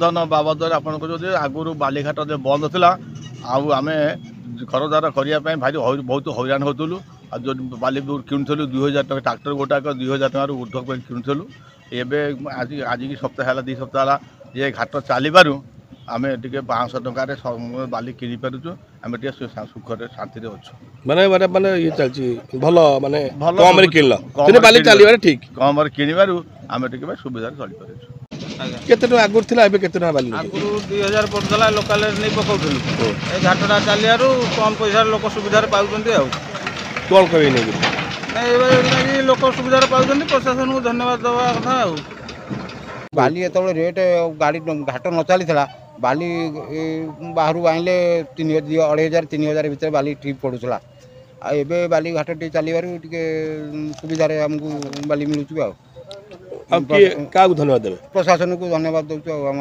ସଂଶୋଧନ ବାବଦରେ ଆପଣଙ୍କୁ ଯଦି ଆଗରୁ ବାଲିଘାଟ ବନ୍ଦ ଥିଲା ଆଉ ଆମେ ଘରଦ୍ୱାର କରିବା ପାଇଁ ଭାରି ବହୁତ ହଇରାଣ ହେଉଥିଲୁ। ଆଉ ଯେଉଁ ବାଲି କିଣୁଥିଲୁ 2000 ଟଙ୍କା ଟ୍ରାକ୍ଟର ଗୋଟାକ 2000 ଟଙ୍କାରୁ ଉର୍ଦ୍ଧ୍ୱ କରି କିଣୁଥିଲୁ। ଏବେ ଆଜିକି ସପ୍ତାହ ହେଲା 2 ସପ୍ତାହ ହେଲା ଏ ଘାଟ ଚାଲିବାରୁ ଆମେ ଟିକେ 500 ଟଙ୍କାରେ ବାଲି କିଣିପାରୁଛୁ। ଆମେ ଟିକେ ସୁଖରେ ଶାନ୍ତିରେ ଅଛୁ। ମାନେ ମାନେ ମାନେ ଇଏ ଚାଲିଛି ଭଲ ମାନେ ଭଲ କମରେ କିଣିଲ ବାଲି ଚାଲିବାରେ ଠିକ୍ କମରେ କିଣିବାରୁ ଆମେ ଟିକେ ସୁବିଧାରେ ଚଳିପାରୁଛୁ। କେତେ ଟଙ୍କା ଆଗରୁ ଥିଲା ଏବେ କେତେ ଟଙ୍କା ବାଲି ଆଗରୁ 2000 ପଡ଼ୁଥିଲା ଲୋକାଲରେ ନେଇ ପକାଉଥିଲୁ। ଏ ଘାଟଟା ଚାଲିବାରୁ କମ୍ ପଇସାରେ ଲୋକ ସୁବିଧାରେ ପାଉଛନ୍ତି। ଆଉ କ'ଣ କହିବେ ନେଇକି ଏଇଭଳି ଲୋକ ସୁବିଧାରେ ପାଉଛନ୍ତି। ପ୍ରଶାସନକୁ ଧନ୍ୟବାଦ ଦେବା କଥା। ଆଉ ବାଲି ଯେତେବେଳେ ରେଟ୍ ଗାଡ଼ି ଘାଟ ନ ଚାଲିଥିଲା ବାଲି ବାହାରୁ ଆଣିଲେ 2500 3000 ଭିତରେ ବାଲି ଠିକ୍ ପଡ଼ୁଥିଲା। ଆଉ ଏବେ ବାଲି ଘାଟ ଟିକେ ଚାଲିବାରୁ ଟିକେ ସୁବିଧାରେ ଆମକୁ ବାଲି ମିଳୁଛି। ଆଉ କିଏ କାହାକୁ ଧନ୍ୟବାଦ ଦେବେ? ପ୍ରଶାସନକୁ ଧନ୍ୟବାଦ ଦେଉଛୁ। ଆଉ ଆମ